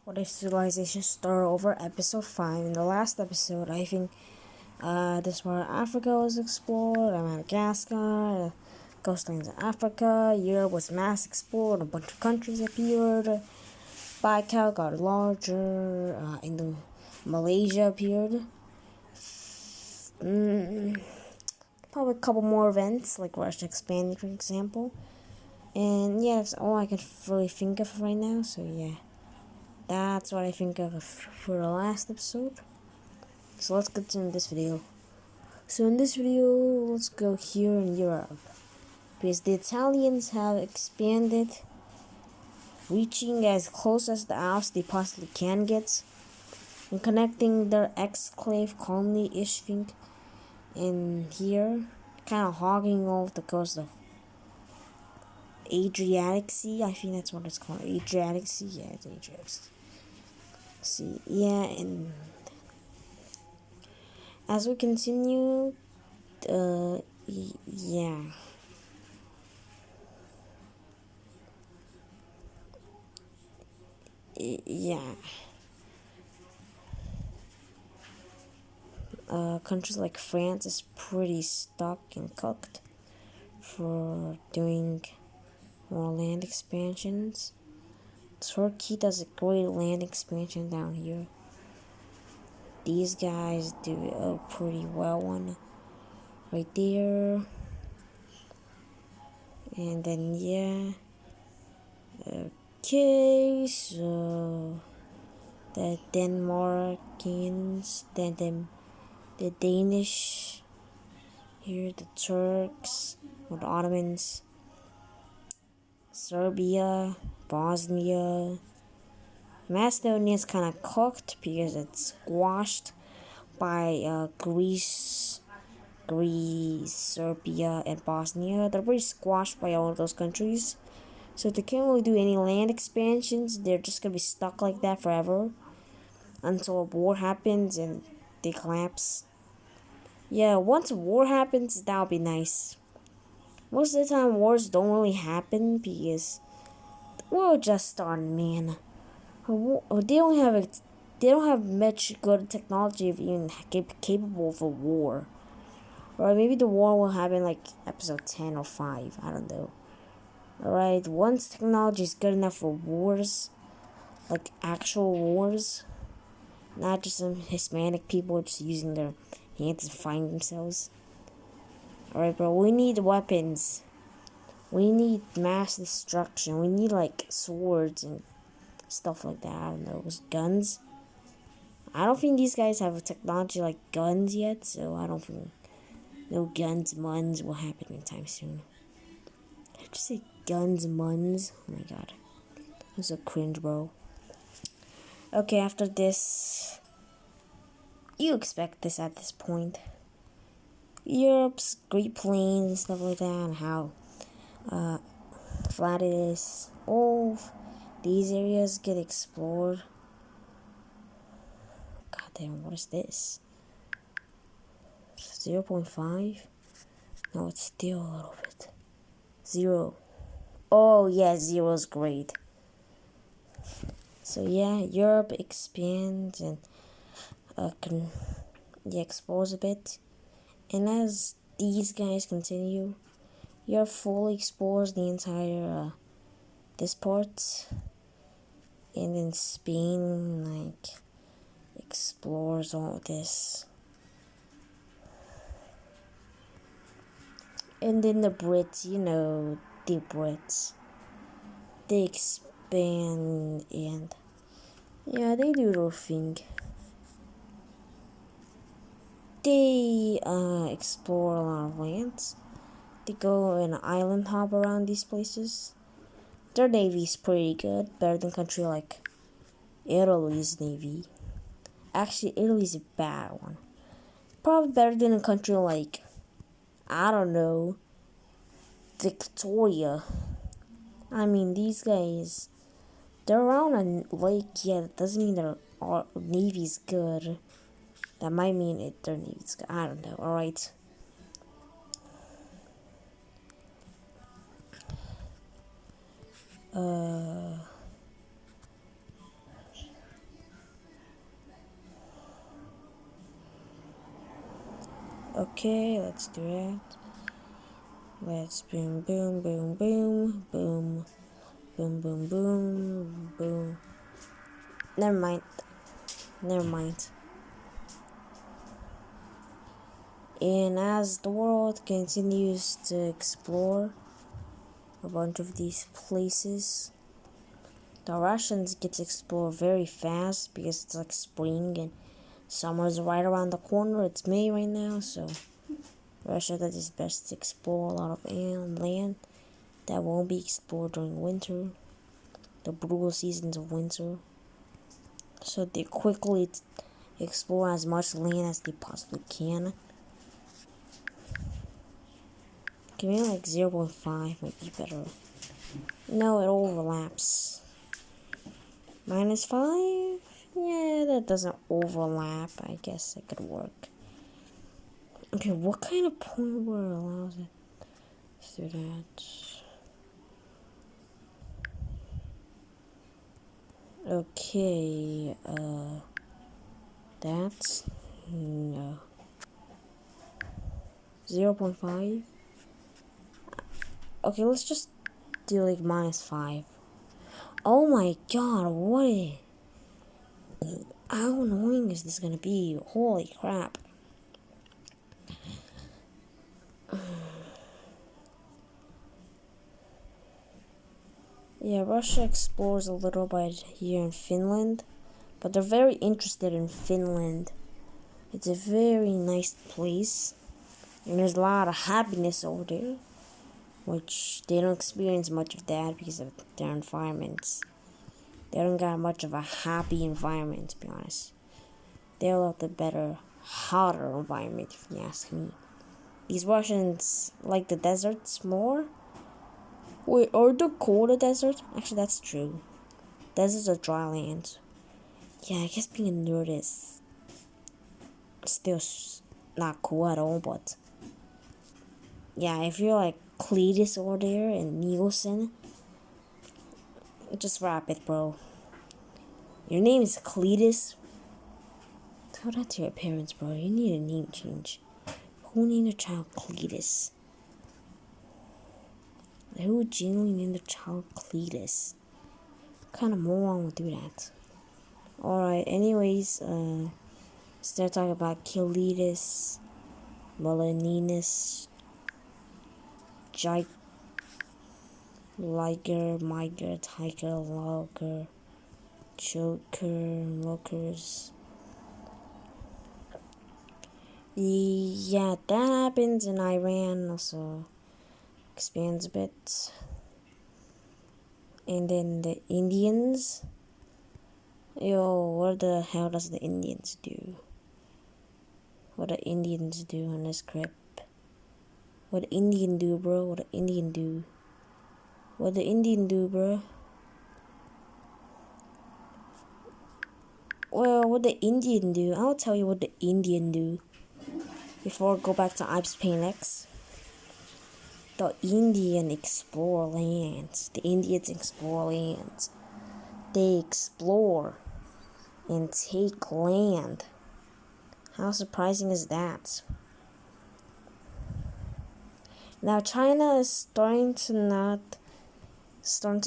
What if civilization start over episode 5? In the last episode, I think this part of Africa was explored, Madagascar, coastlines of Africa, Europe was mass explored, a bunch of countries appeared, Baikal got larger, Malaysia appeared. Probably a couple more events, like Russia expanding, for example. And yeah, that's all I can really think of right now, so yeah. That's what I think of for the last episode. So let's continue this video. So in this video, let's go here in Europe. Because the Italians have expanded, reaching as close as the Alps they possibly can get, and connecting their exclave colony-ish thing in here, kind of hogging off the coast of Adriatic Sea. I think that's what it's called, Adriatic Sea. Yeah, it's Adriatic Sea. Yeah, and as we continue, yeah. Yeah. Countries like France is pretty stuck and cooked for doing more land expansions. Turkey does a great land expansion down here. These guys do a pretty well one right there. And then yeah. Okay, so the Denmarkians, the Danish, here the Turks, or the Ottomans, Serbia, Bosnia. Macedonia is kind of cooked because it's squashed by Greece, Serbia, and Bosnia. They're pretty squashed by all of those countries. So if they can't really do any land expansions, they're just going to be stuck like that forever until a war happens and they collapse. Yeah, once a war happens, that'll be nice. Most of the time, wars don't really happen because we're just starting, man. They don't have much good technology of even capable of a war. Or maybe the war will happen like episode 10 or 5. I don't know. Alright, once technology is good enough for wars, like actual wars, not just some Hispanic people just using their hands to find themselves. Alright, bro, we need weapons. We need mass destruction. We need like swords and stuff like that. I don't know, guns. I don't think these guys have a technology like guns yet, so I don't think no guns, muns will happen anytime soon. Did I just say guns, muns? Oh my god. I'm so cringe, bro. Okay, after this, you expect this at this point. Europe's Great Plains and stuff like that, and how flat it is. All these areas get explored. God damn, what is this? 0.5? No, it's still a little bit. 0. Oh, yeah, 0 is great. So, yeah, Europe expands and explores a bit. And as these guys continue, Europe fully explores the entire this part. And then Spain, like, explores all this. And then the Brits, the Brits, they expand and, yeah, they do their thing. They explore a lot of lands. They go and island hop around these places. Their navy's pretty good, better than country like Italy's navy. Actually, Italy's a bad one. Probably better than a country like, I don't know, Victoria. I mean, these guys, they're around a lake, yeah, that doesn't mean their navy's good. That might mean their navy's good. I don't know, alright. Okay, let's do that. Let's boom, boom, boom, boom, boom, boom, boom, boom, boom. Never mind. Never mind. And as the world continues to explore a bunch of these places, the Russians get to explore very fast because it's like spring and summer's right around the corner. It's May right now, so Russia does its best to explore a lot of land that won't be explored during winter, the brutal seasons of winter. So they quickly explore as much land as they possibly can. Give me like 0.5 might be better. No, it overlaps. -5? Yeah, that doesn't overlap. I guess it could work. Okay, what kind of point word allows it to do that? Okay, that's no. 0.5. Okay, let's just do like -5. Oh my god, how annoying is this gonna be? Holy crap. Yeah, Russia explores a little bit here in Finland, but they're very interested in Finland. It's a very nice place, and there's a lot of happiness over there, which they don't experience much of that because of their environments. They don't got much of a happy environment, to be honest. They love the better, hotter environment, if you ask me. These Russians like the deserts more. Wait, are the cold a desert? Actually, that's true. Deserts are dry land. Yeah, I guess being a nerd is still not cool at all, but yeah, if you're like Cletus over there and Nielsen, just wrap it, bro. Your name is Cletus. Tell that to your parents, bro. You need a name change. Who named their child Cletus? Who genuinely named their child Cletus? What kind of moron would do that? Alright, anyways, start talking about Kilitis, Melaninus, Liger, Miger, Tiger, Logger, Choker, Lookers. Yeah, that happens in Iran, also expands a bit. And then the Indians. Yo, what the hell does the Indians do? What the Indians do on this crib? What the Indian do, bro? What the Indian do? What the Indian do, bro? Well, what the Indian do? I'll tell you what the Indian do. Before I go back to Ips Pain X. The Indian explore lands. The Indians explore lands. They explore and take land. How surprising is that? Now China is starting to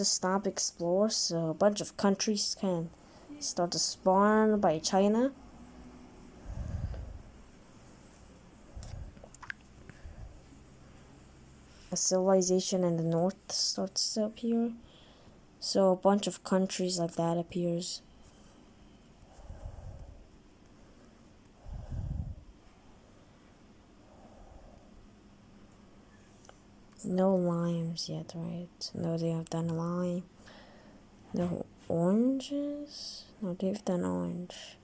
stop explore, so a bunch of countries can start to spawn by China. A civilization in the north starts to appear, so a bunch of countries like that appears. No limes yet, right? No, they have done lime. No oranges? No, they've done orange.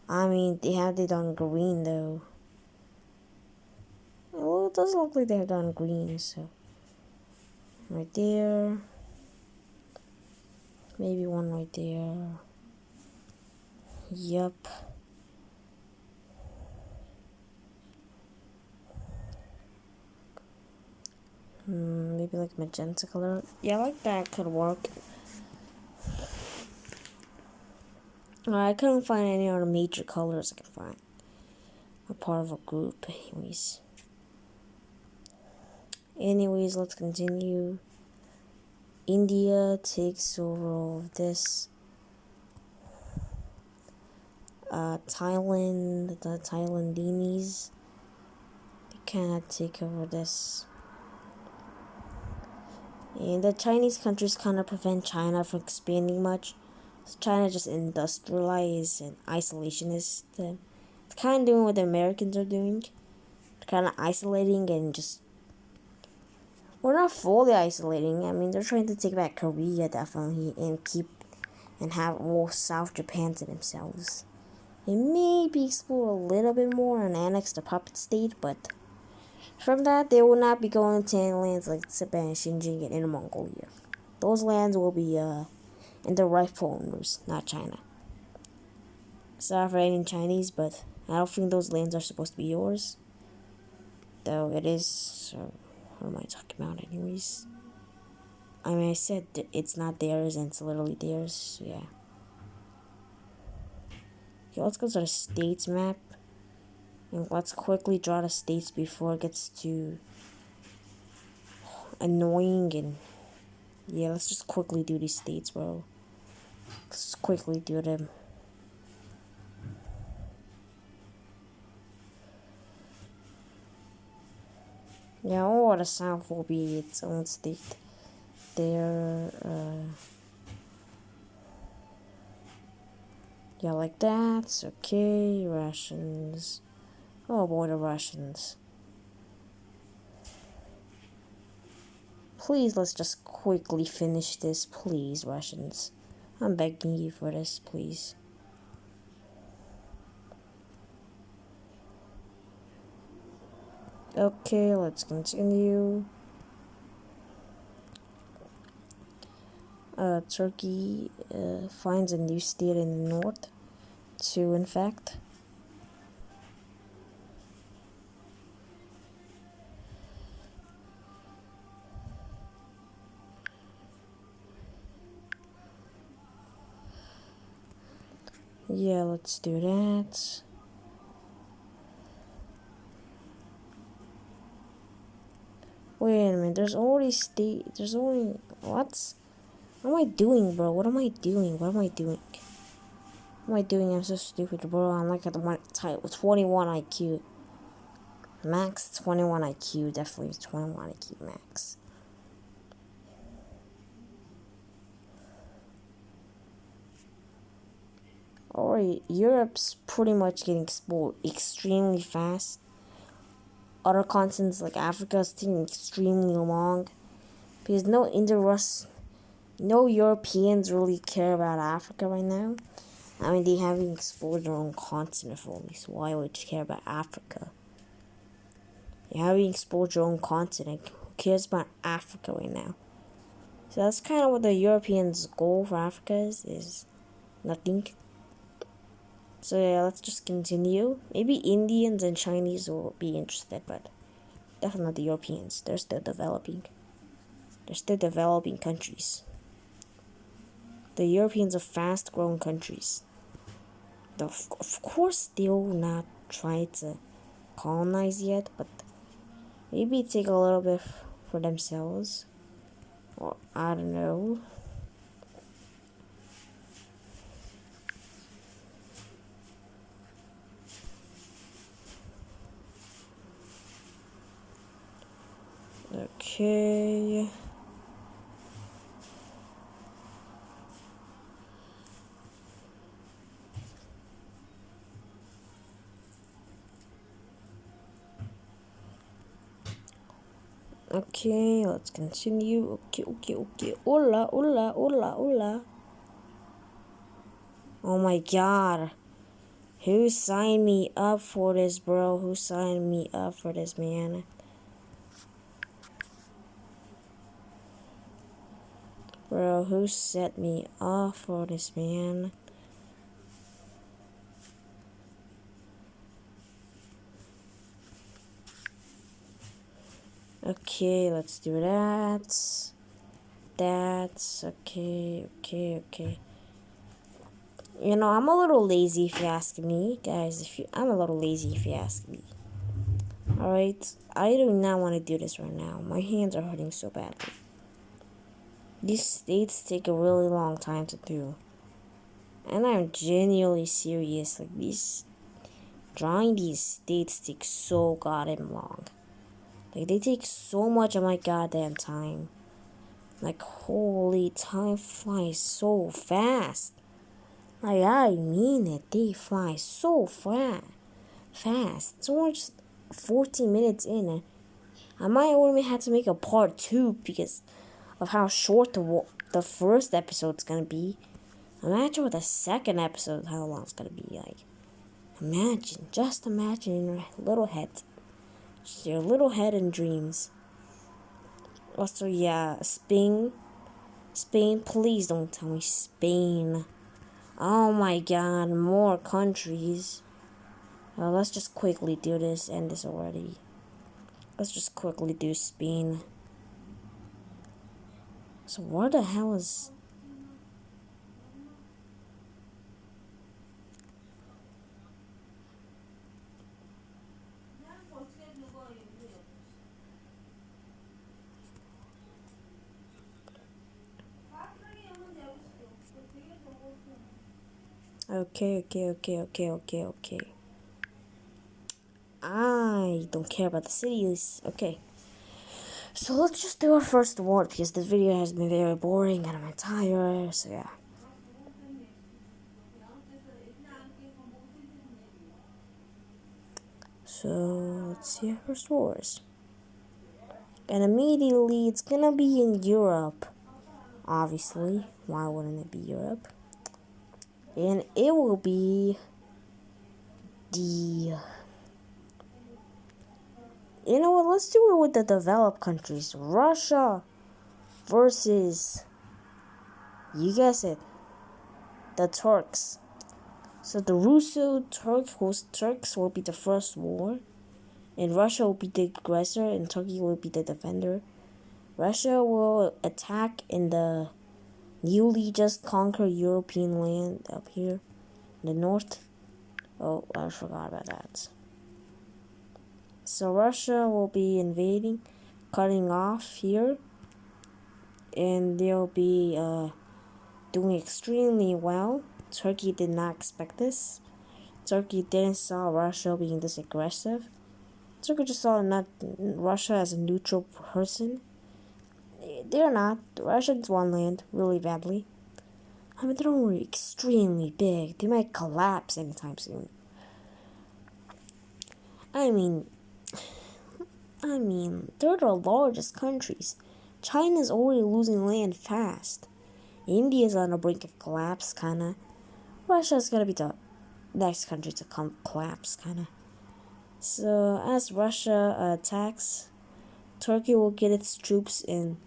I mean, they done green though. Well, it does look like they've done green, so. Right there. Maybe one right there. Yup. Maybe like magenta color. Yeah, like that could work. I couldn't find any other major colors I could find. a part of a group. Anyways, let's continue. India takes over all of this. Thailand, the Thailandinis, they cannot take over this. And the Chinese countries kind of prevent China from expanding much. So China just industrialized and isolationist. It's kind of doing what the Americans are doing. They're kind of isolating and just... We're not fully isolating. I mean, they're trying to take back Korea, definitely, and keep... and have more South Japan to themselves. And maybe explore a little bit more and annex the puppet state, but from that, they will not be going to lands like Tibet, Xinjiang, and Inner Mongolia. Those lands will be in the rightful owners, not China. Sorry for any Chinese, but I don't think those lands are supposed to be yours. Though it is, so what am I talking about anyways? I mean, I said it's not theirs and it's literally theirs, so yeah. Okay, let's go to the states map. And let's quickly draw the states before it gets too annoying. And yeah, let's just quickly do these states, bro. Let's just quickly do them. Yeah, or the South will be its own state. There, yeah, like that's okay. Russians. Oh boy, the Russians. Please, let's just quickly finish this, please, Russians. I'm begging you for this, please. Okay, let's continue. Turkey finds a new state in the north. Two, in fact. Yeah, let's do that. Wait a minute, there's only... What? What am I doing, bro? What am I doing? What am I doing? What am I doing? I'm so stupid, bro. I'm like at the one type with 21 IQ. Max 21 IQ, definitely 21 IQ max. Alright, Europe's pretty much getting explored extremely fast. Other continents like Africa is taking extremely long. Because no Europeans really care about Africa right now. I mean, they haven't explored their own continent fully, so why would you care about Africa? You haven't explored your own continent. Who cares about Africa right now? So that's kind of what the Europeans' goal for Africa is nothing. So yeah, let's just continue. Maybe Indians and Chinese will be interested, but definitely not the Europeans. They're still developing. They're still developing countries. The Europeans are fast-growing countries. Of course, they will not try to colonize yet, but maybe take a little bit for themselves. Or, I don't know. Okay. Okay, let's continue. Okay. Hola. Oh my god. Who signed me up for this, bro? Who signed me up for this, man? Bro, who set me up for this, man? Okay, let's do that. That's okay. I'm a little lazy if you ask me, guys. I'm a little lazy if you ask me. All right, I do not want to do this right now. My hands are hurting so badly. These states take a really long time to do, and I'm genuinely serious. Like drawing these states takes so goddamn long. Like they take so much of my goddamn time. Like holy, time flies so fast. Like I mean it, they fly so fast. It's only just 14 minutes in, and I might only have to make a part 2 because of how short the first episode's gonna be. Imagine what the second episode, how long it's gonna be like. Just imagine in your little head. Just your little head and dreams. Also, yeah, Spain, please don't tell me Spain. Oh my god, more countries. Let's just quickly do this, end this already. Let's just quickly do Spain. So what the hell is... Okay. I don't care about the cities. Okay. So let's just do our first award because this video has been very boring and I'm tired. So yeah. So let's see our first wars. And immediately it's gonna be in Europe. Obviously. Why wouldn't it be Europe? And it will be the... You know what? Let's do it with the developed countries. Russia versus... You guess it. The Turks. So the Russo-Turks will be the first war. And Russia will be the aggressor and Turkey will be the defender. Russia will attack in the newly just conquered European land up here in the north. Oh, I forgot about that. So Russia will be invading, cutting off here. And they'll be doing extremely well. Turkey did not expect this. Turkey didn't saw Russia being this aggressive. Turkey just saw not Russia as a neutral person. They're not. Russians won land really badly. I mean, they're only extremely big. They might collapse anytime soon. I mean, they're the largest countries. China's already losing land fast. India's on the brink of collapse, kinda. Russia's gonna be the next country to collapse, kinda. So, as Russia attacks, Turkey will get its troops and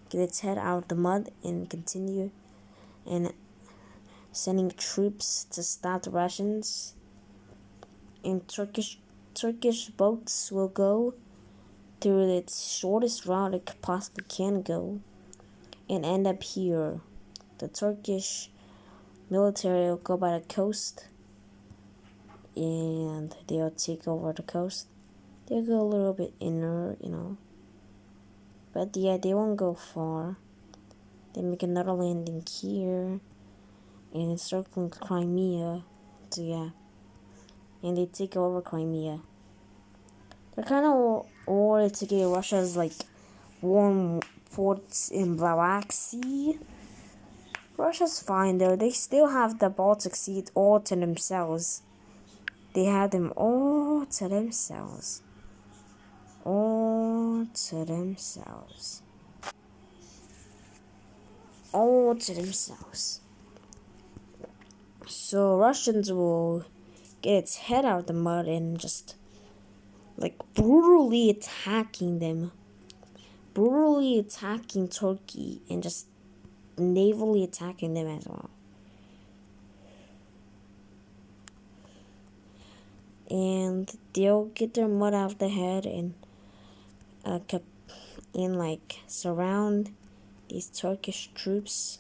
get its head out of the mud and continue and sending troops to stop the Russians. And Turkish boats will go through its shortest route it possibly can go and end up here. The Turkish military will go by the coast and they'll take over the coast. They'll go a little bit inner, But yeah, they won't go far. They make another landing here and encircling Crimea. So yeah. And they take over Crimea. They're kind of worried to get Russia's warm ports in Black Sea. Russia's fine though. They still have the Baltic Sea all to themselves. They have them all to themselves. All to themselves. All to themselves. So Russians will get its head out of the mud and just brutally attacking them. Brutally attacking Turkey and just navally attacking them as well. And they'll get their mud out of the head and surround these Turkish troops.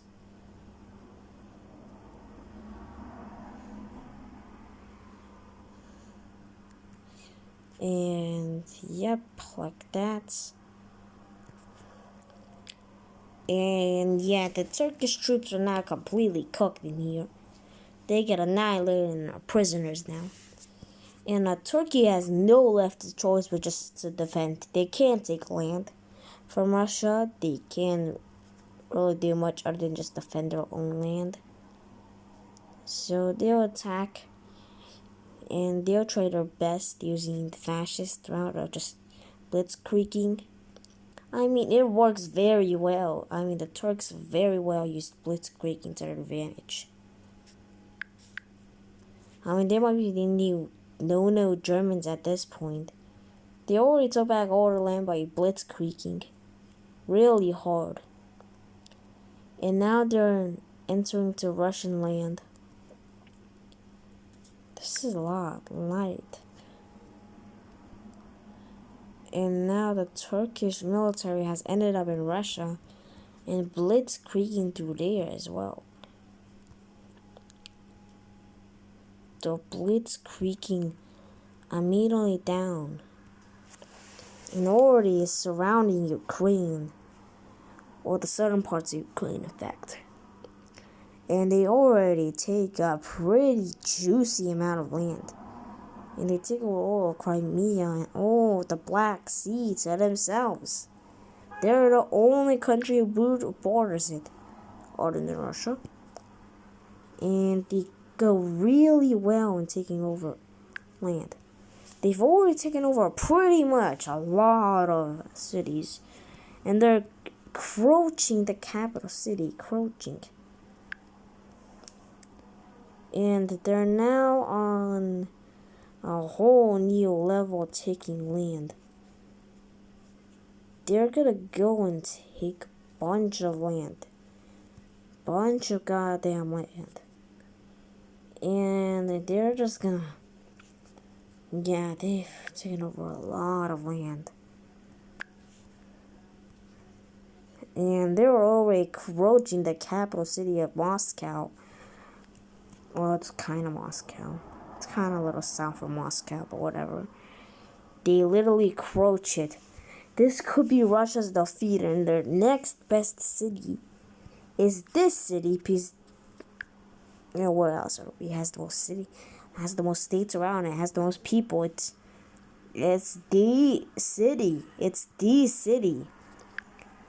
And yep, like that. And yeah, the Turkish troops are now completely cooked in here. They get annihilated and are prisoners now. And Turkey has no left choice but just to defend. They can't take land from Russia. They can't really do much other than just defend their own land. So they'll attack, and they'll try their best using the fascist route of just blitzkrieging. I mean, it works very well. I mean, the Turks very well use blitzkrieging to their advantage. I mean, they might be the new no Germans at this point. They already took back all the land by blitzkrieging. Really hard. And now they're entering to Russian land. This is a lot light. And now the Turkish military has ended up in Russia and blitzkrieging through there as well. The blitzkrieging immediately down and already is surrounding Ukraine, or the southern parts of Ukraine, in fact. And they already take a pretty juicy amount of land. And they take over all of Crimea and all the Black Sea to themselves. They're the only country who borders it, other than Russia. And they go really well in taking over land. They've already taken over pretty much a lot of cities. And they're crouching the capital city, crouching. And they're now on a whole new level taking land. They're gonna go and take a bunch of land. Bunch of goddamn land. And they're just gonna... Yeah, they've taken over a lot of land. And they're already crouching the capital city of Moscow. Well, it's kind of Moscow. It's kind of a little south of Moscow, but whatever. They literally crouch it. This could be Russia's defeat, and their next best city is this city, because, you know, where else? It has the most city, it has the most states around it, has the most people. It's the city. It's the city.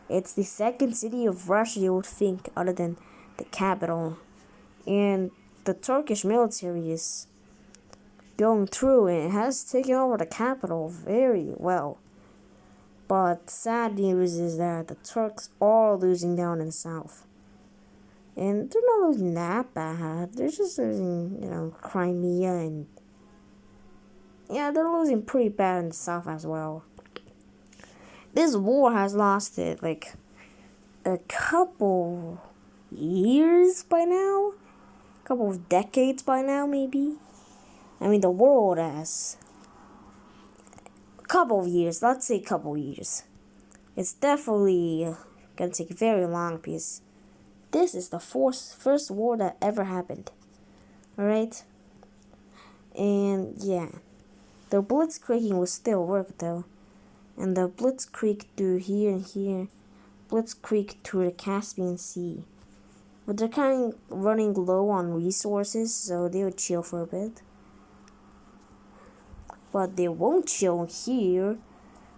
It's the second city of Russia, you would think, other than the capital. And the Turkish military is going through, and it has taken over the capital very well. But sad news is that the Turks are losing down in the south. And they're not losing that bad. They're just losing, Crimea, and... yeah, they're losing pretty bad in the south as well. This war has lasted, a couple years by now? A couple of decades by now, maybe? I mean, the world has... couple of years, let's say couple of years. It's definitely gonna take very long, because this is the first war that ever happened. Alright? And yeah, the blitzkrieging will still work though. And the blitzkrieg through here and here, blitzkrieg through the Caspian Sea. But they're kind of running low on resources, so they'll chill for a bit. But they won't chill here.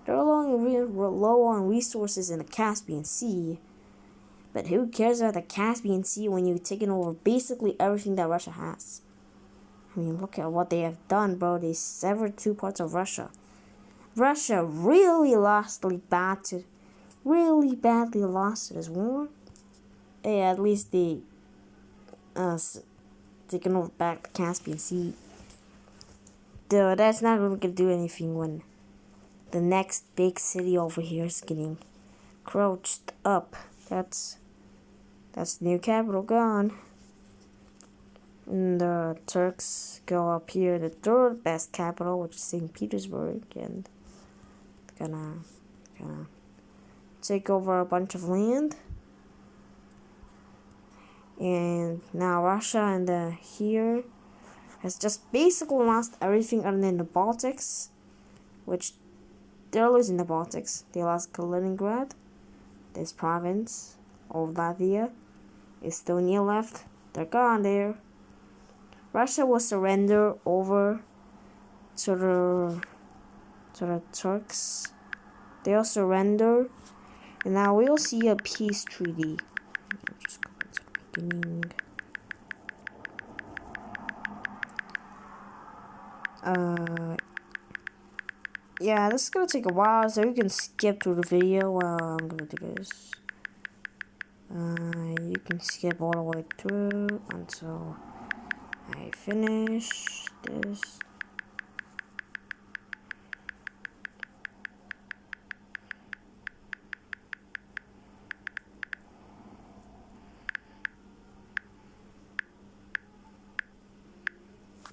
They're low on resources in the Caspian Sea. But who cares about the Caspian Sea when you've taken over basically everything that Russia has? I mean, look at what they have done, bro. They severed 2 parts of Russia. Russia really badly lost this war. Yeah, at least they taken over back the Caspian Sea. Though that's not really gonna do anything when the next big city over here is getting crouched up. That's the new capital gone. And the Turks go up here, the third best capital, which is St. Petersburg, and gonna take over a bunch of land. And now Russia and here has just basically lost everything other than the Baltics. which they're losing the Baltics. They lost Kaliningrad, this province of Latvia. Estonia left. They're gone there. Russia will surrender over to the Turks. They'll surrender, and now we'll see a peace treaty. Just go to the beginning. Yeah, this is gonna take a while, so you can skip through the video while I'm gonna do this. You can skip all the way through until I finish this.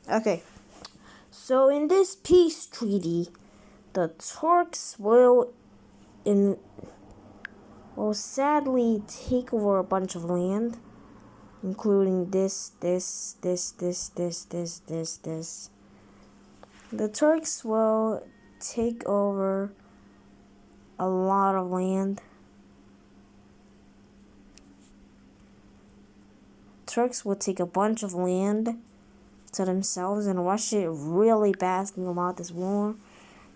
Okay, so in this peace treaty, the Turks will sadly take over a bunch of land, including this. The Turks will take over a lot of land. Turks will take a bunch of land to themselves, and Russia really bastard about this war.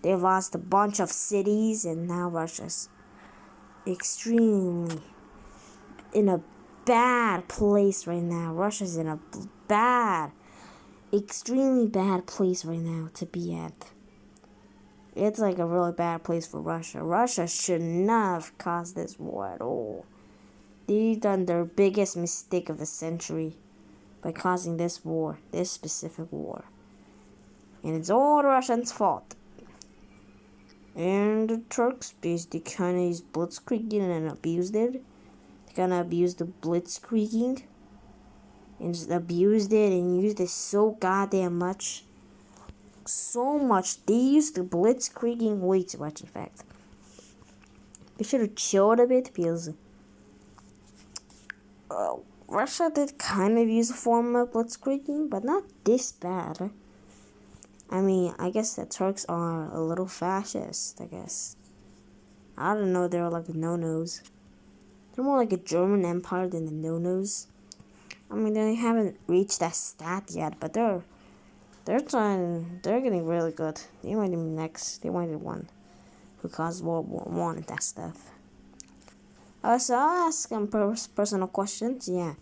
They lost a bunch of cities, and now Russia's extremely in a bad place right now. Russia's in a extremely bad place right now to be at. It's like a really bad place for Russia. Russia should not have caused this war at all. They've done their biggest mistake of the century by causing this war, this specific war. And it's all the Russians' fault. And the Turks basically kind of used blitzkrieging and abused it. They kind of abused the blitzkrieging and just abused it and used it so goddamn much. So much. They used the blitzkrieging way too much, in fact. They should have chilled a bit because Russia did kind of use a form of blitzkrieging, but not this bad. I mean, I guess the Turks are a little fascist, I guess. I don't know, they're like the no-nos. They're more like a German empire than the no-nos. I mean, they haven't reached that stat yet, but they're getting really good. They might be next. They might be one who caused World War I and that stuff. So I'll ask some personal questions. Yeah.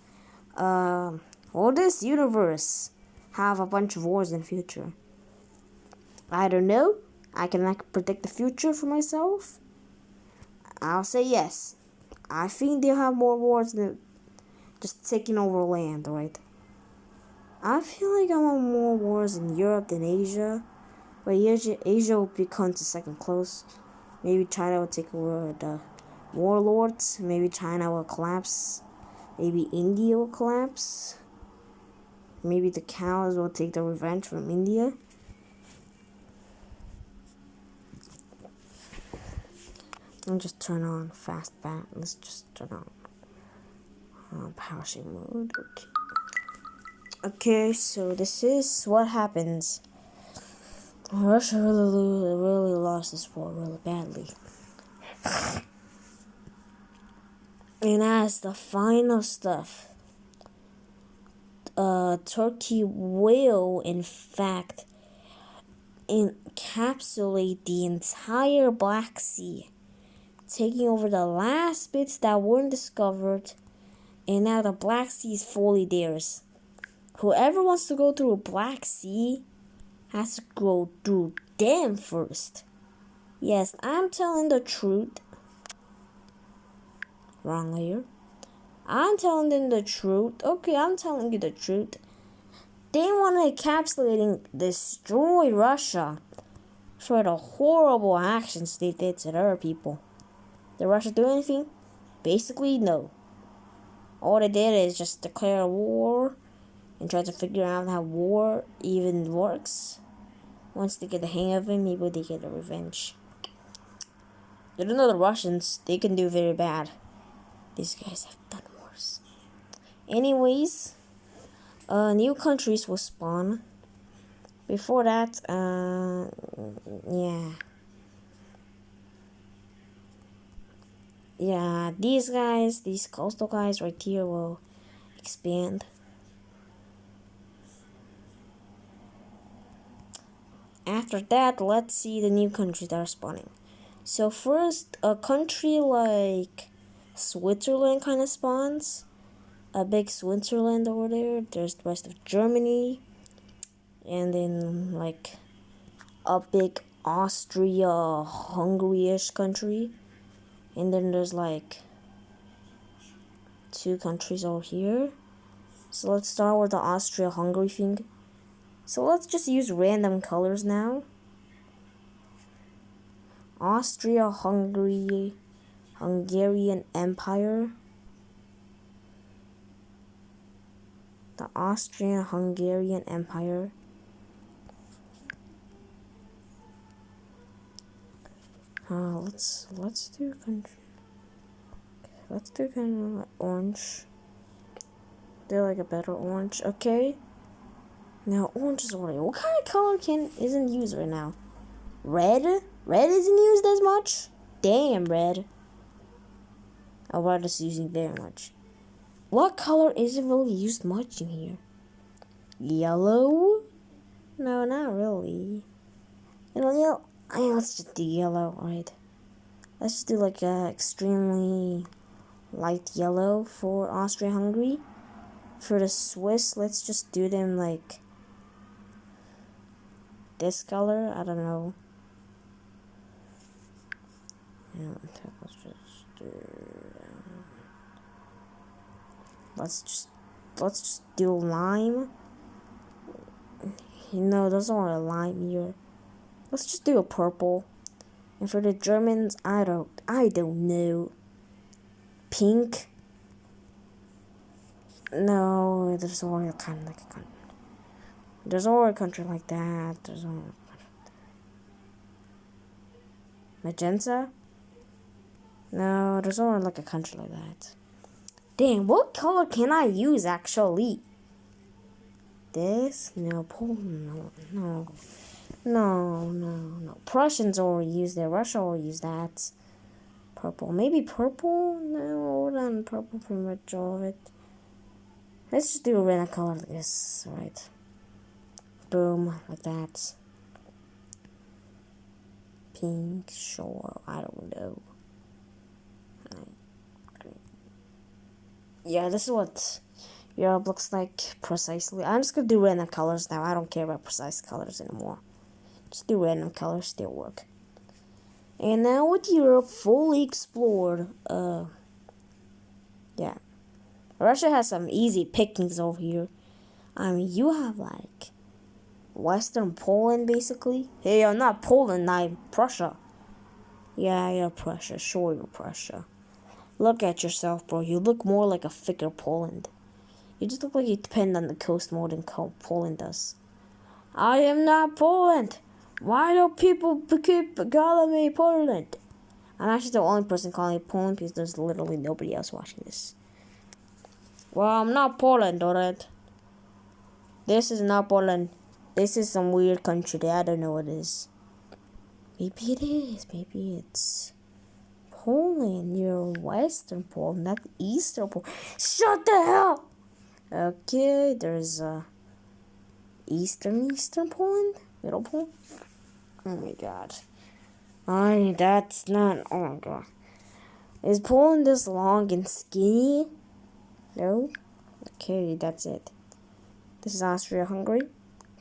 Will this universe have a bunch of wars in the future? I don't know. I cannot predict the future for myself. I'll say yes. I think they'll have more wars than just taking over land, right? I feel like I want more wars in Europe than Asia. But Asia will become the second close. Maybe China will take over the warlords. Maybe China will collapse. Maybe India will collapse. Maybe the cows will take the revenge from India. And just turn on fast bat. Let's just turn on power shape mode. Okay, so this is what happens. Russia really lost this war really badly. And as the final stuff, Turkey will, in fact, encapsulate the entire Black Sea, taking over the last bits that weren't discovered, and now the Black Sea is fully theirs. Whoever wants to go through a Black Sea has to go through them first. Yes, I'm telling the truth. Wrong here. I'm telling them the truth. Okay, I'm telling you the truth. They want to encapsulate and destroy Russia for the horrible actions they did to their people. Did Russia do anything? Basically, no. All they did is just declare a war and try to figure out how war even works. Once they get the hang of it, maybe they get a revenge. You don't know the Russians, they can do very bad. These guys have done worse. Anyways, new countries will spawn. Before that, yeah. yeah, these guys, these coastal guys right here will expand. After that, let's see the new countries that are spawning. So first, a country like Switzerland kind of spawns. A big Switzerland over there. There's the rest of Germany. And then like a big Austria, Hungary-ish country. And then there's like 2 countries over here. So let's start with the Austria-Hungary thing. So let's just use random colors now. Austria-Hungary, Hungarian Empire. The Austrian-Hungarian Empire. Let's do country. Let's do kind of like orange. Do like a better orange. Okay. Now orange is already. What kind of color isn't used right now? Red? Red isn't used as much? Damn, red. Oh, red is using very much. What color isn't really used much in here? Yellow? No, not really. Yellow. Let's just do yellow, right? Let's just do like a extremely light yellow for Austria-Hungary. For the Swiss, let's just do them like this color. I don't know. Let's just do lime. Those aren't a lime here. Let's just do a purple. And for the Germans, I don't know. Pink. No, there's already kind of like a country. There's already a country like that. There's already magenta. No, there's already like a country like that. Dang, what color can I use actually? This? No, Poland. No. Prussians already use that. Russia already use that. Purple. Maybe purple? No, hold on. Purple pretty much all of it. Let's just do a random color like this. Right. Boom. Like that. Pink. Sure. I don't know. Yeah, this is what Europe looks like precisely. I'm just gonna do random colors now. I don't care about precise colors anymore. Just do random colors, still work. And now with Europe fully explored, yeah. Russia has some easy pickings over here. I mean, you have like Western Poland basically. Hey, you're not Poland, I'm Prussia. Yeah, you're Prussia. Sure, you're Prussia. Look at yourself, bro. You look more like a thicker Poland. You just look like you depend on the coast more than Poland does. I am not Poland. Why do people keep calling me Poland? I'm actually the only person calling it Poland because there's literally nobody else watching this. Well, I'm not Poland, alright? This is not Poland. This is some weird country that I don't know what it is. Maybe it is. Maybe it's Poland. You're Western Poland, not Eastern Poland. Shut the hell! Okay, there's Eastern Poland? Middle Poland? Oh my god. That's not. Oh my god. Is Poland this long and skinny? No? Okay, that's it. This is Austria-Hungary.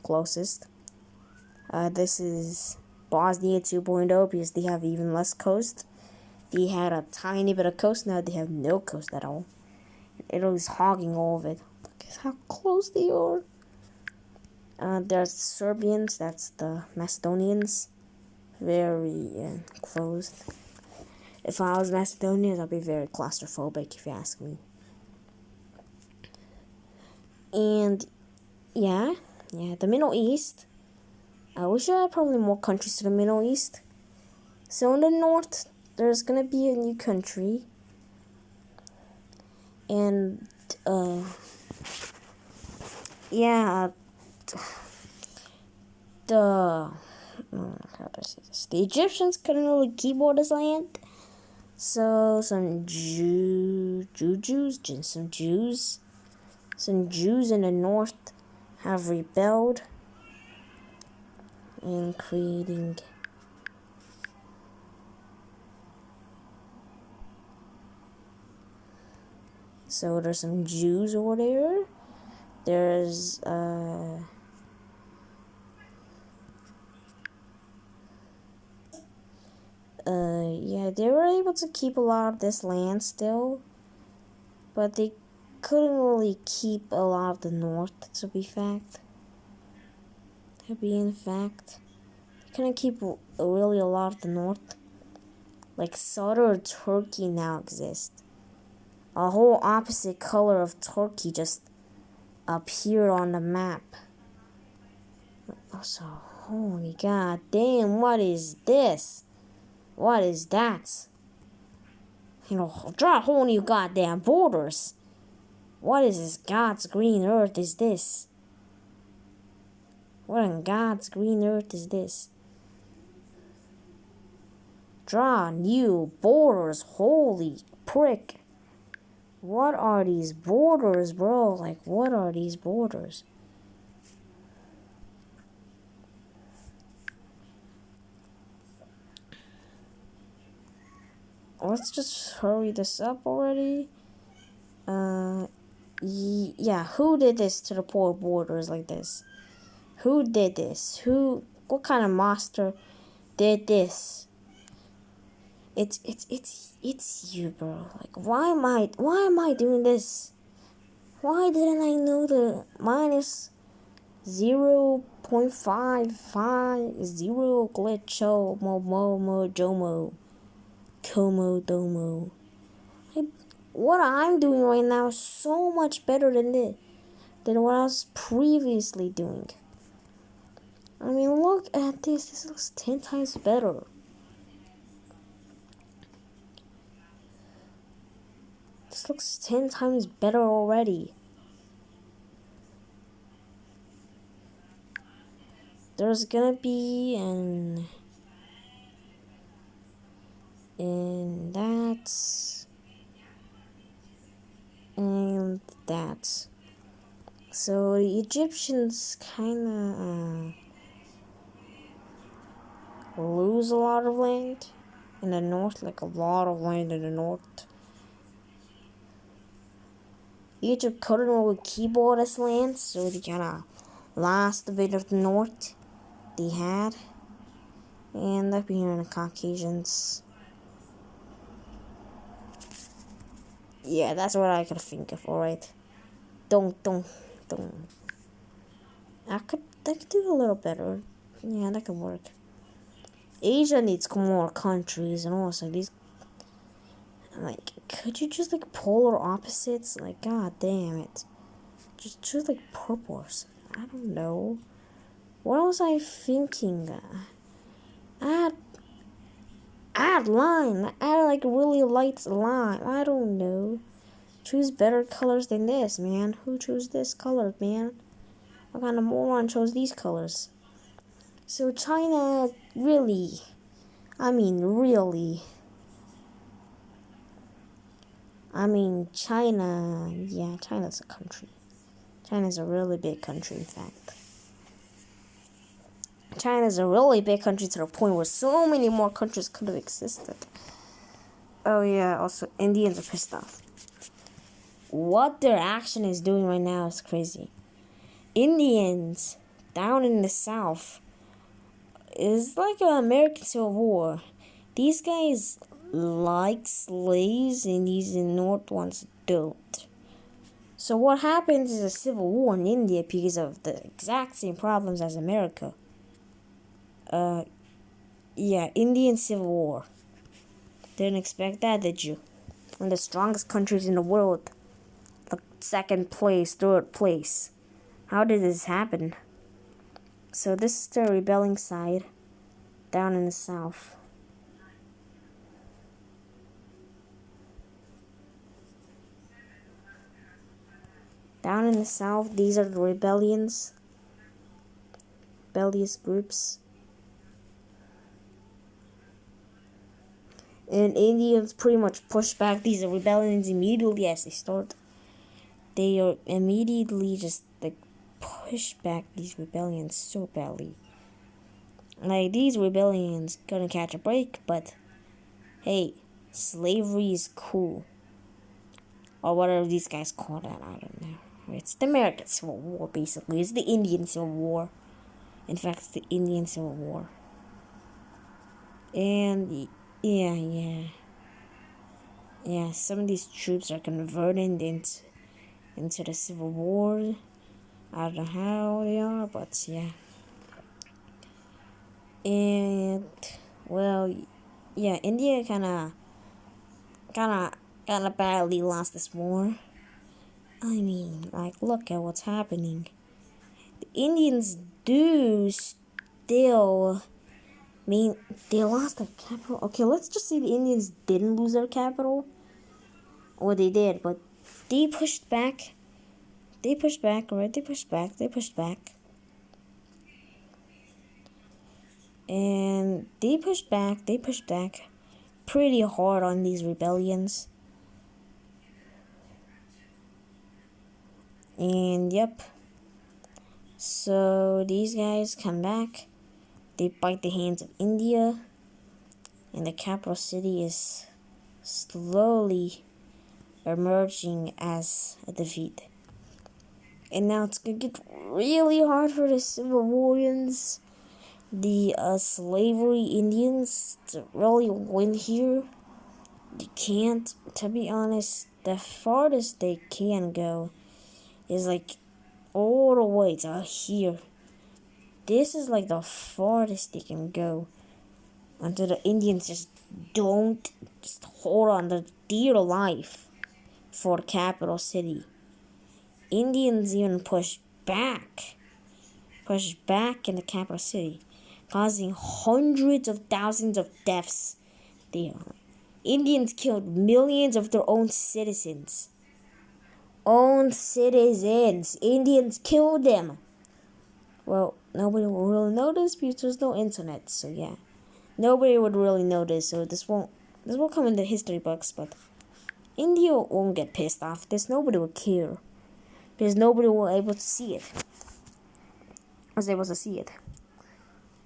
Closest. This is Bosnia 2.0 because they have even less coast. They had a tiny bit of coast, now they have no coast at all. Italy's hogging all of it. Look at how close they are. There's Serbians, that's the Macedonians. Very closed. If I was Macedonian, I'd be very claustrophobic if you ask me. And yeah, the Middle East. I wish I had probably more countries to the Middle East. So in the north, there's gonna be a new country. And yeah, how do I say this? The Egyptians couldn't really keyboard this land. So some Jews in the north have rebelled in creating so there's some Jews over there. There's yeah, they were able to keep a lot of this land still, but they couldn't really keep a lot of the north, to be in fact. They couldn't keep really a lot of the north. Like southern Turkey now exists. A whole opposite color of Turkey just appeared on the map. So, holy god damn, what is this? What is that? Draw whole new goddamn borders. What is this God's green earth is this? What in God's green earth is this? Draw new borders, holy prick. What are these borders, bro? Like, what are these borders? Let's just hurry this up already. Yeah, who did this to the poor borders like this? Who did this? What kind of monster did this? It's you, bro. Like, why am I doing this? Why didn't I know the minus 0.550 glitcho momo jomo como domo? What I'm doing right now is so much better than what I was previously doing. I mean, look at this. This looks 10 times better. This looks 10 times better already. There's gonna be and that. So the Egyptians kinda lose a lot of land in the north, like a lot of land in the north. Egypt couldn't really keep all this land, so they kinda lost a bit of the north they had. And up here in the Caucasians. Yeah, that's what I could think of, alright. Don't. I could do a little better. Yeah, that could work. Asia needs more countries, and also these, like, could you just like polar opposites? Like, god damn it. Just choose like purples. I don't know. What was I thinking? Add line. Add like really light line. I don't know. Choose better colors than this, man. Who chose this color, man? What kind of moron chose these colors? So China really. China. Yeah, China's a country. China's a really big country, in fact. China's a really big country to the point where so many more countries could have existed. Oh yeah, also Indians are pissed off. What their action is doing right now is crazy. Indians down in the south is like an American Civil War. These guys like slaves and these North ones don't. So what happens is a civil war in India because of the exact same problems as America. Yeah, Indian Civil War. Didn't expect that, did you? One of the strongest countries in the world. Like second place, third place. How did this happen? So this is the rebelling side down in the south. Down in the south, these are the rebellious groups. And Indians pretty much push back these rebellions immediately as they start. They are immediately just like push back these rebellions so badly. Like these rebellions gonna catch a break, but hey, slavery is cool. Or whatever these guys call that, I don't know. It's the American Civil War, basically. It's the Indian Civil War. In fact, it's the Indian Civil War. And yeah, some of these troops are converted into the Civil War. I don't know how they are, but yeah. And well, yeah, India kinda badly lost this war. I mean, like, look at what's happening. The Indians do still mean they lost their capital. Okay, let's just say the Indians didn't lose their capital. Or they did, but they pushed back. They pushed back, right? They pushed back. And they pushed back pretty hard on these rebellions. And yep. So these guys come back. They bite the hands of India. And the capital city is slowly emerging as a defeat. And now it's gonna get really hard for the Civil Warians, the slavery Indians, to really win here. They can't, to be honest. The farthest they can go is like all the way to here. This is like the farthest they can go until the Indians just hold on to dear life for the capital city. Indians even pushed back in the capital city, causing hundreds of thousands of deaths there. Indians killed millions of their own citizens. Indians killed them. Well, nobody will really notice because there's no internet, so yeah. Nobody would really notice, so this won't come in the history books, but India won't get pissed off. Nobody will care. Because nobody was able to see it.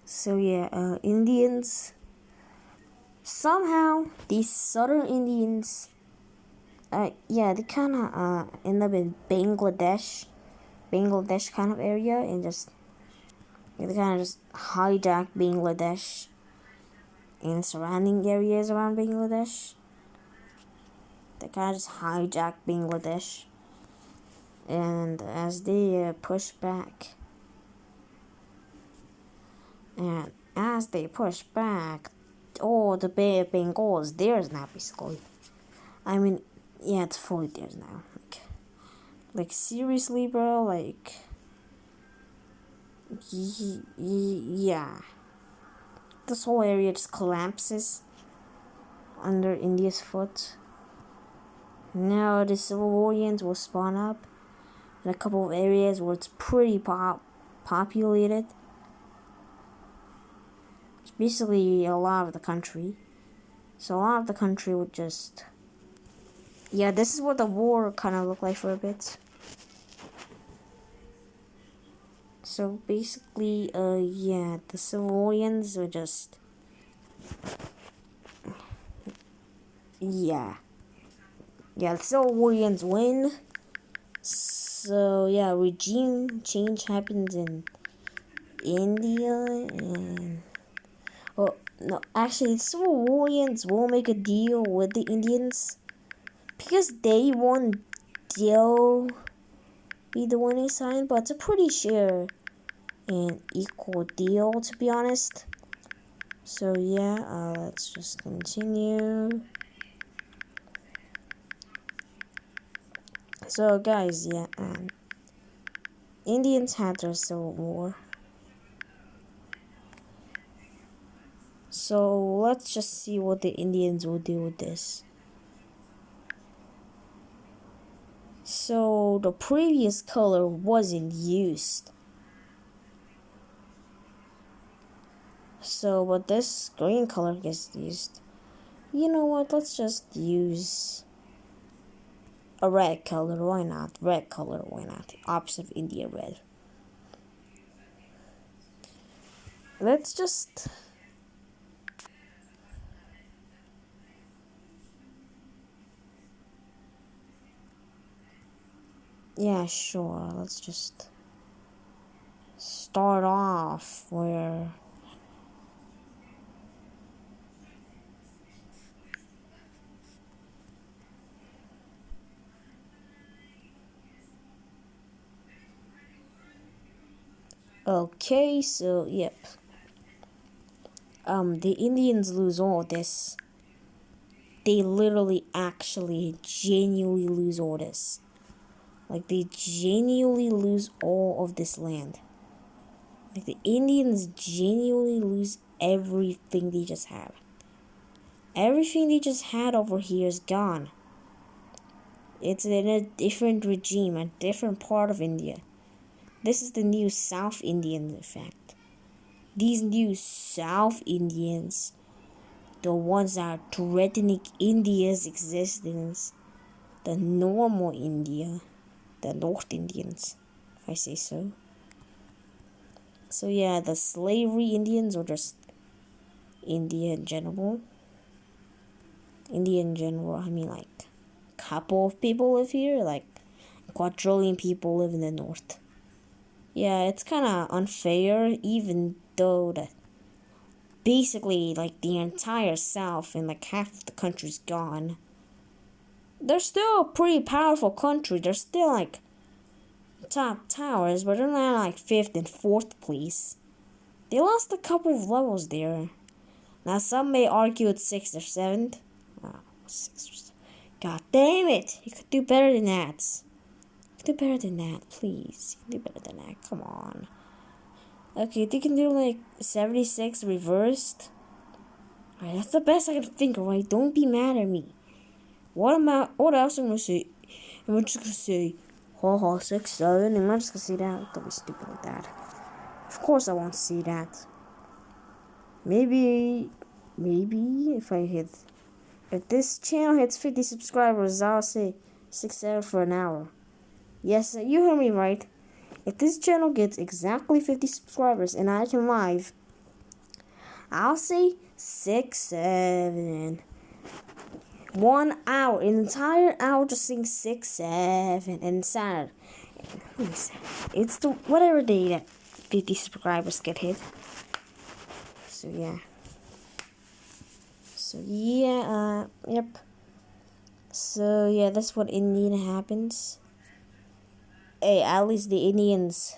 So yeah, Indians, somehow these southern Indians, they kind of end up in Bangladesh kind of area, and they kind of just hijack Bangladesh and surrounding areas around Bangladesh. They kind of just hijack Bangladesh. And as they push back, the Bay of Bengal is theirs now, basically. I mean, yeah, it's fully theirs now. Like seriously, bro, like, yeah. This whole area just collapses under India's foot. Now the Civil Warians will spawn up in a couple of areas where it's pretty populated. It's basically a lot of the country. So a lot of the country would just... Yeah, this is what the war kind of looked like for a bit. So basically, the Civil Warians would just... Yeah, the Civil Warians win. So yeah, regime change happens in India, and actually, the Civil Warians will make a deal with the Indians because they won't deal be the winning side, but it's a pretty sure and equal deal, to be honest. So yeah, let's just continue. So guys, Indians had their Civil War. So let's just see what the Indians will do with this. So the previous color wasn't used. So but this green color gets used. You know what? Let's just use a red color. Why not? Red color. Why not? Opposite of India red. Let's just. Yeah, sure. Let's just start off where. Okay, so yep. The Indians lose all this. They literally, actually, genuinely lose all this. Like, they genuinely lose all of this land. Like, the Indians genuinely lose everything they just had. Everything they just had over here is gone. It's in a different regime, a different part of India. This is the new South Indians, in fact. These new South Indians, the ones that are threatening India's existence, the normal India, the North Indians, if I say so. So yeah, the slavery Indians, or just India in general. India in general, I mean, like, a couple of people live here, like a quadrillion people live in the north. Yeah, it's kind of unfair, even though basically, like, the entire south and like half of the country's gone. They're still a pretty powerful country. They're still like top towers, but they're not like 5th and 4th place. They lost a couple of levels there. Now some may argue it's 6th or 7th. Oh, 6th or 7th. God damn it! You could do better than that. You could do better than that, please. You can do better than that. Come on. Okay, they can do like 76 reversed. Alright, that's the best I can think of, right? Don't be mad at me. What else am I gonna say? Am I just gonna say, haha, 6, 7? Am I just gonna say that? Don't be stupid like that. Of course I won't say that. Maybe if this channel hits 50 subscribers, I'll say 6, 7 for an hour. Yes, you heard me right. If this channel gets exactly 50 subscribers and I can live, I'll say 6, 7. 1 hour, an entire hour just saying 6, 7, and Saturday. It's the whatever day that 50 subscribers get hit. So yeah. Yep. So yeah, that's what Indian happens. Hey, at least the Indians,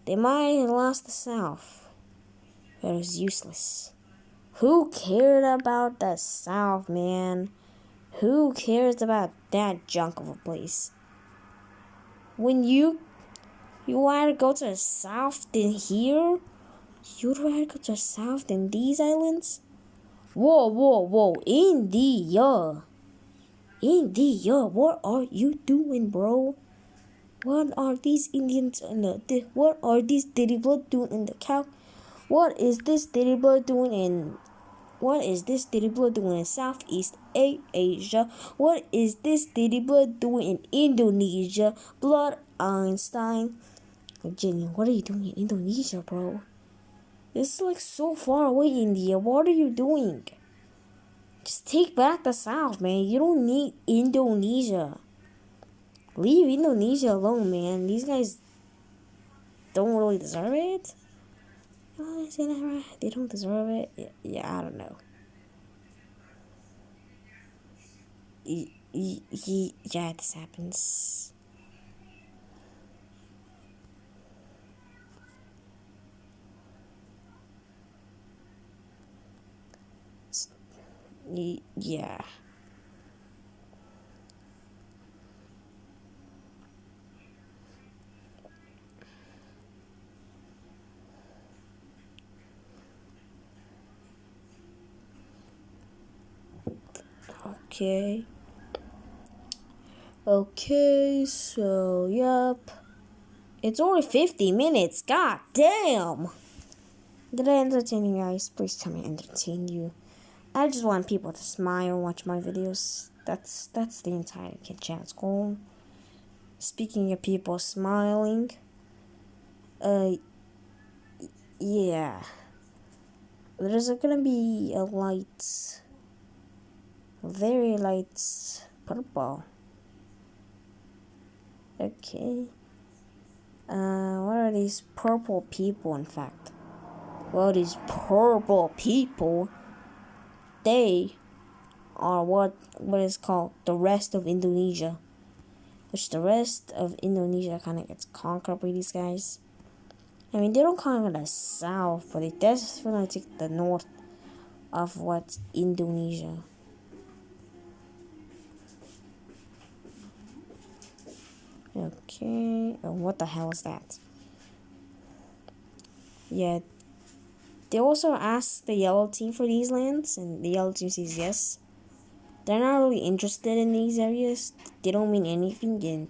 they might have lost the South, but it was useless. Who cared about the South, man? Who cares about that junk of a place? When you rather go to the South than here? You'd rather go to the South than these islands? Whoa. India, what are you doing, bro? What are these Indians what are these Diddy Blood doing in the cow? What is this Diddy Blood doing in Southeast Asia? What is this Diddy Blood doing in Indonesia? Blood Einstein. Jenny, what are you doing in Indonesia, bro? This is like so far away, India. What are you doing? Just take back the South, man. You don't need Indonesia. Leave Indonesia alone, man. These guys don't really deserve it. Is that right? They don't deserve it. Yeah, I don't know. Yeah, this happens. Yeah. Okay, so, yep. It's only 50 minutes. God damn. Did I entertain you guys? Please tell me I entertained you. I just want people to smile, watch my videos. That's the entire channel's goal. Speaking of people smiling, yeah, there's gonna be a light, very light purple. Okay. What are these purple people? In fact, well, these purple people, they are what is called the rest of Indonesia, which the rest of Indonesia kind of gets conquered by these guys. I mean, they don't conquer the south, but they definitely take the north of what's Indonesia. Okay, oh, what the hell is that? Yeah, they also asked the yellow team for these lands, and the yellow team says yes. They're not really interested in these areas. They don't mean anything, and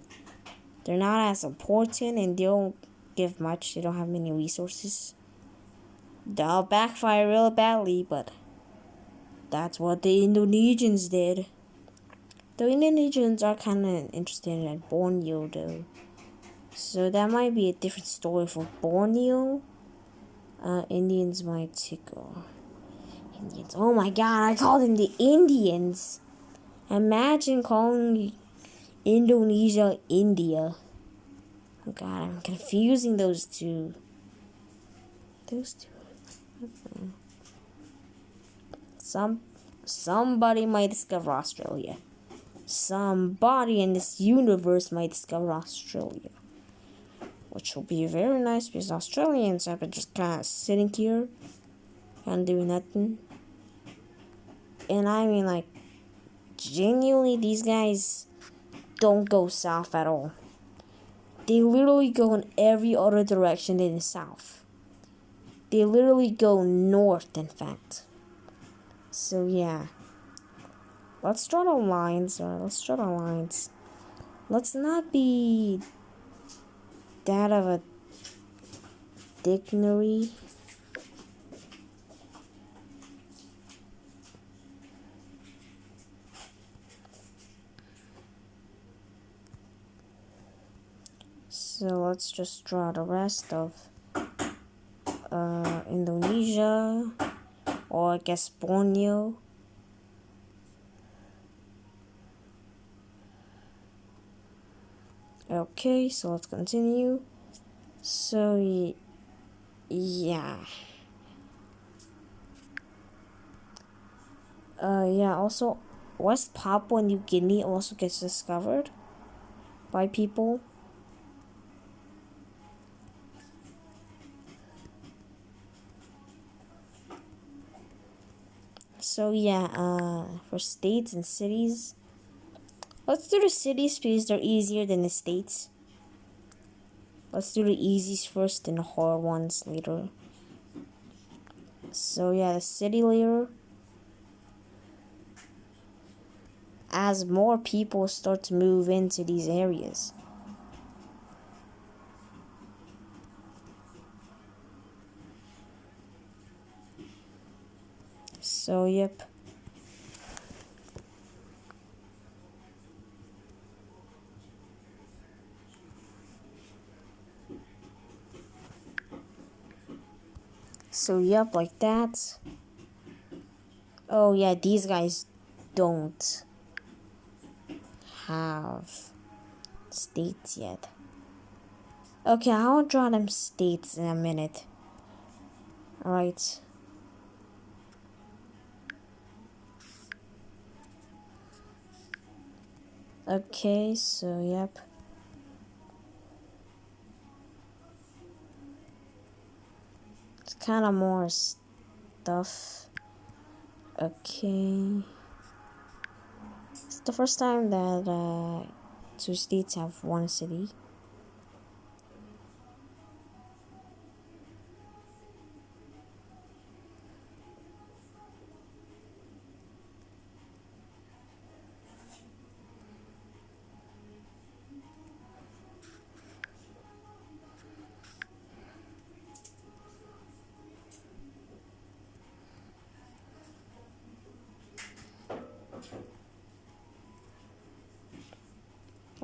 they're not as important, and they don't give much. They don't have many resources. They'll backfire real badly, but that's what the Indonesians did. The Indonesians are kind of interested in Borneo, though. So that might be a different story for Borneo. Indians might take Indians. Oh my god, I called them the Indians. Imagine calling Indonesia India. Oh god, I'm confusing those two. Somebody might discover Australia. Somebody in this universe might discover Australia. Which will be very nice because Australians have been just kind of sitting here and doing nothing. And I mean, like, genuinely, these guys don't go south at all. They literally go in every other direction than the south. They literally go north, in fact. So, yeah. Let's draw the lines. Let's not be that of a dictionary. So let's just draw the rest of Indonesia, or I guess Borneo. Okay, so let's continue. So, yeah. Yeah, also, West Papua New Guinea also gets discovered by people. So, yeah, for states and cities, let's do the cities because they're easier than the states. Let's do the easiest first and the hard ones later. So, yeah, the city layer. As more people start to move into these areas. So, yep. So, yep, like that. Oh, yeah, these guys don't have states yet. Okay, I'll draw them states in a minute. Alright. Okay, so, yep. It's kind of more stuff. Okay. It's the first time that two states have one city.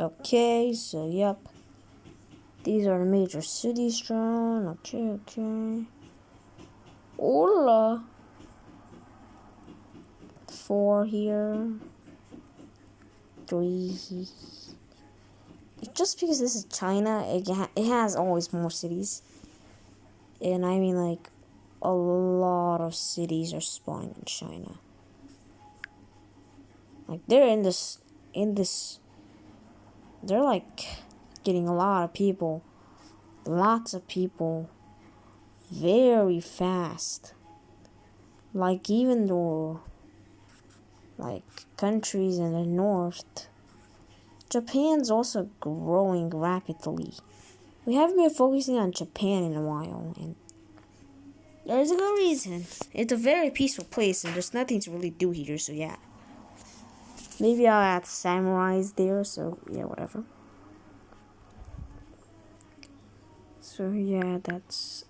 Okay, so yep. These are the major cities drawn. Okay. Hola. 4 here. 3. Just because this is China, it has always more cities. And I mean, like, a lot of cities are spawning in China. Like, they're like getting a lot of people. Lots of people. Very fast. Like, even though, like, countries in the north, Japan's also growing rapidly. We haven't been focusing on Japan in a while, and there's a good reason. It's a very peaceful place, and there's nothing to really do here, so yeah. Maybe I'll add samurais there, so yeah, whatever. So yeah, that's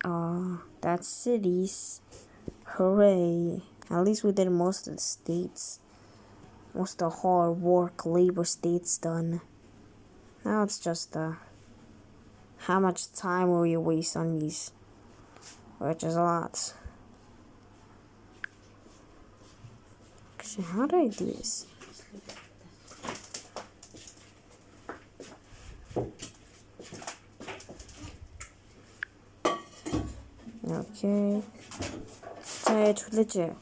cities. Hooray. At least we did most of the states. Most of the hard work, labor states done. Now it's just how much time will you waste on these? Which is a lot. Actually, how do I do this? Okay. 자, 둘째.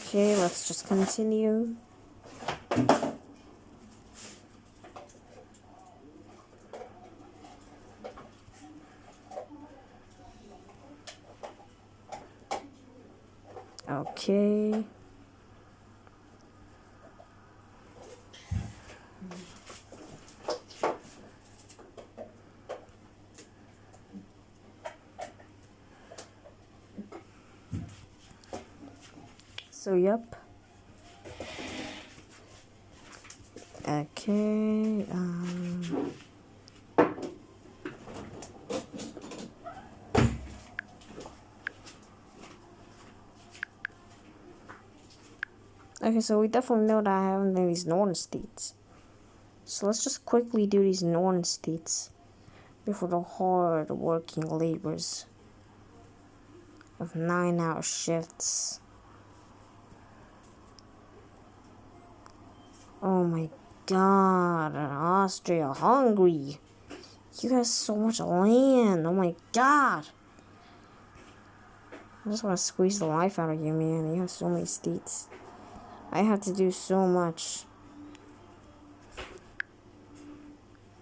Okay, let's just continue. Okay. So, yep. Okay. Okay, so we definitely know that I haven't done these northern states. So let's just quickly do these northern states before the hard working labors of 9-hour shifts. Oh my god, Austria, Hungary. You have so much land. Oh my god. I just want to squeeze the life out of you, man. You have so many states. I have to do so much.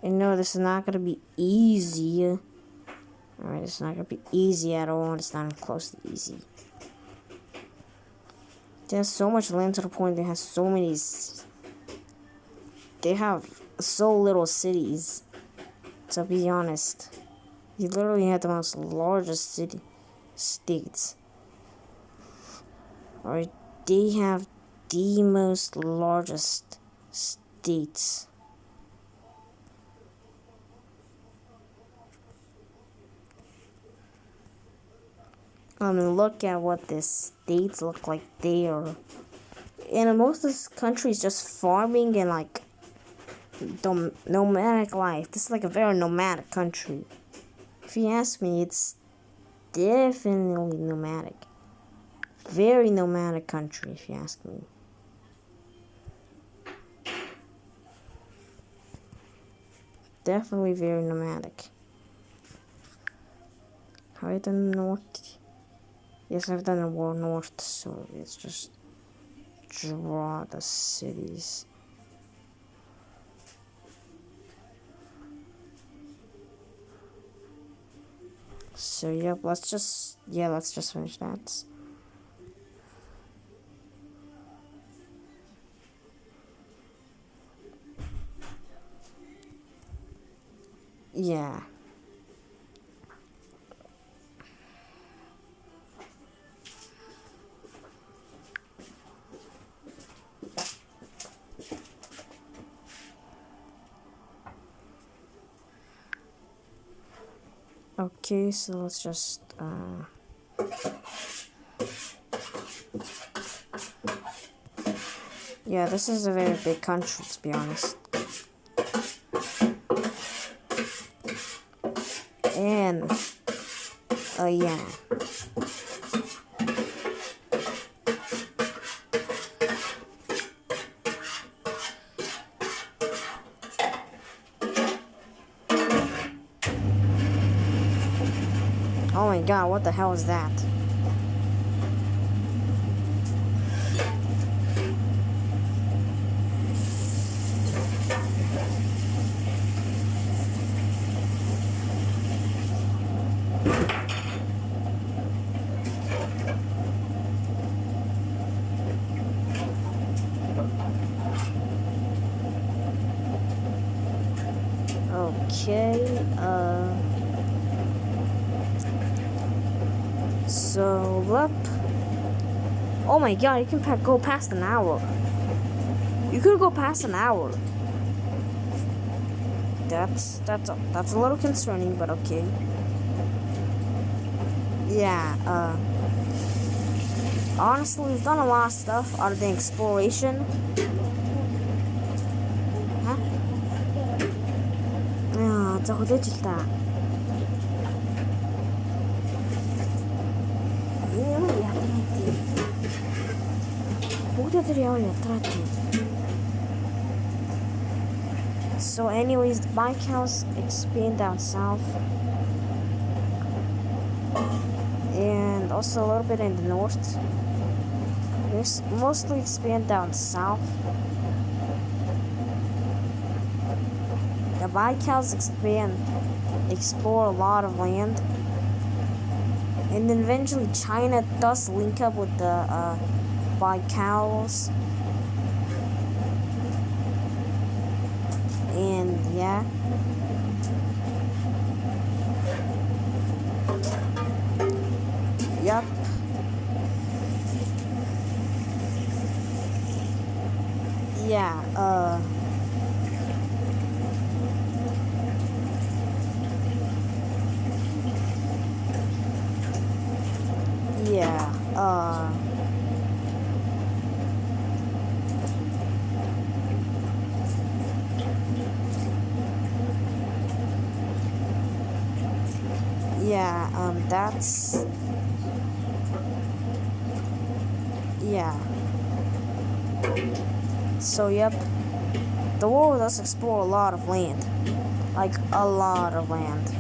And no, this is not going to be easy. Alright, it's not going to be easy at all. It's not even close to easy. There's so much land to the point they have so many... They have so little cities. To be honest. You literally have the most largest states. Alright, they have the most largest states. I mean, look at what the states look like there. And most of this country is just farming and like nomadic life. This is like a very nomadic country. If you ask me, it's definitely nomadic. Very nomadic country, if you ask me. Definitely very nomadic. Have I done the north? Yes, I've done the war north, so let's just draw the cities. So yep, let's just finish that. Yeah. Okay, so let's just Yeah, this is a very big country, to be honest. And, yeah. Oh my god, what the hell is that? Okay, so, look. Oh my god, you can go past an hour. You could go past an hour. That's a little concerning, but okay. Yeah, honestly, we've done a lot of stuff other than exploration. Huh? 야, 저거 되겠다. So anyways, the bike house expand down south. And also a little bit in the north. There's mostly expand down south. The bike house explore a lot of land. And then eventually China does link up with the Baikals. And yeah. Yep. Yeah, yeah, yeah, that's, yeah. So, yep, the world does explore a lot of land. Like, a lot of land.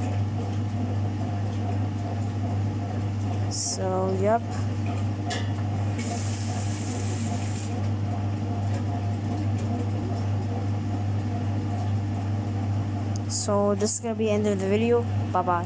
So, yep. So, this is gonna be the end of the video. Bye-bye.